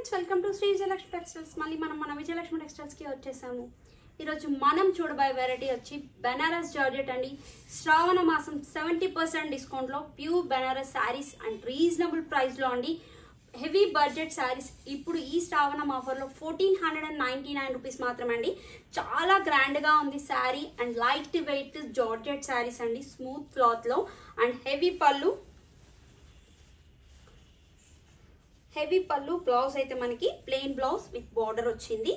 Friends, welcome to Shri Vijayalakshmi textiles. మళ్ళీ మన విజయలక్ష్మి టెక్స్టైల్స్కి వచ్చేసాము. ఈరోజు మనం చూడబోయే వెరైటీ వచ్చి బెనారస్ జార్జెట్ అండి. శ్రావణ మాసం 70% డిస్కౌంట్లో pure Banaras saris and reasonable ప్రైస్లో అండి. హెవీ బడ్జెట్ శారీస్ ఇప్పుడు ఈ శ్రావణం ఆఫర్లో 1499 రూపీస్ మాత్రమే అండి. చాలా గ్రాండ్గా ఉంది sari and light weight georgette saris అండి, స్మూత్ క్లాత్లో అండ్ హెవీ పళ్ళు బ్లౌజ్ అయితే మనకి ప్లెయిన్ బ్లౌజ్ విత్ బార్డర్ వచ్చింది.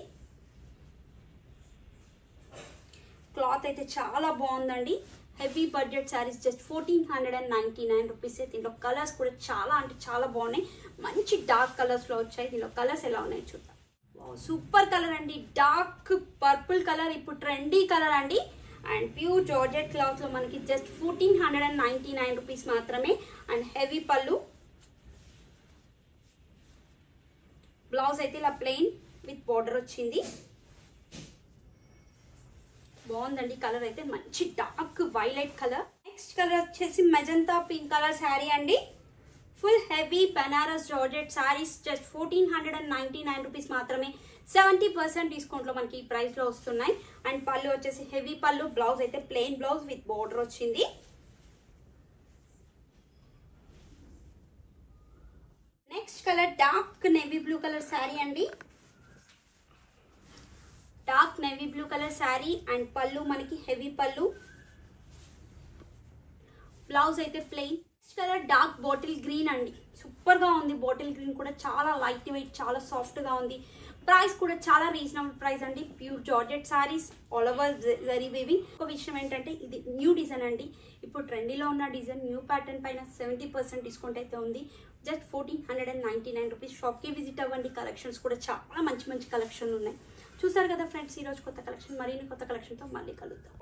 క్లాత్ అయితే చాలా బాగుందండి. Heavy budget saris just 1499 rupees. దీంట్లో కలర్స్ కూడా చాలా అంటే చాలా బాగున్నాయి. మంచి డార్క్ కలర్స్లో వచ్చాయి. దీంట్లో కలర్స్ ఎలా ఉన్నాయి చూద్దాం. సూపర్ కలర్ అండి, డార్క్ పర్పుల్ కలర్ ఇప్పుడు ట్రెండీ కలర్ అండి. అండ్ ప్యూర్ జార్జెట్ క్లాత్లో మనకి జస్ట్ 1499 రూపీస్ మాత్రమే. అండ్ హెవీ పళ్ళు, బ్లౌజ్ అయితే ఇలా ప్లెయిన్ విత్ బార్డర్ వచ్చింది. బాగుందండి కలర్ అయితే, మంచి dark violet colour. Next colour వచ్చేసి మెజంతా పింక్ కలర్ శారీ అండి. Full heavy Banaras georgette saris just 1499 rupees మాత్రమే. 70% డిస్కౌంట్లో మనకి ఈ ప్రైస్లో వస్తున్నాయి. అండ్ పళ్ళు వచ్చేసి హెవీ పళ్ళు, బ్లౌజ్ అయితే ప్లెయిన్ బ్లౌజ్ విత్ బార్డర్ వచ్చింది. Next colour dark navy blue colour sari అండి. Dark navy blue colour sari and pallu మనకి హెవీ పళ్ళు, బ్లౌజ్ అయితే plain. Next colour dark bottle green అండి. సూపర్ గా ఉంది. బాటిల్ గ్రీన్ కూడా చాలా లైట్ వెయిట్, చాలా సాఫ్ట్ గా ఉంది. ప్రైస్ కూడా చాలా రీజనబుల్ ప్రైస్ అండి. Pure georgette saris all over zari weaving. ఒక విషయం ఏంటంటే ఇది న్యూ డిజైన్ అండి. ఇప్పుడు ట్రెండీలో ఉన్న డిజైన్, న్యూ ప్యాటర్న్ పైన 70% డిస్కౌంట్ అయితే ఉంది. Just 1499 rupees. షాప్కి విజిట్ అవ్వండి. కలెక్షన్స్ కూడా చాలా మంచి మంచి కలెక్షన్లు ఉన్నాయి. చూసారు కదా ఫ్రెండ్స్, ఈరోజు కొత్త కలెక్షన్, మరిన్ని కొత్త కలెక్షన్తో మళ్ళీ కలుద్దాం.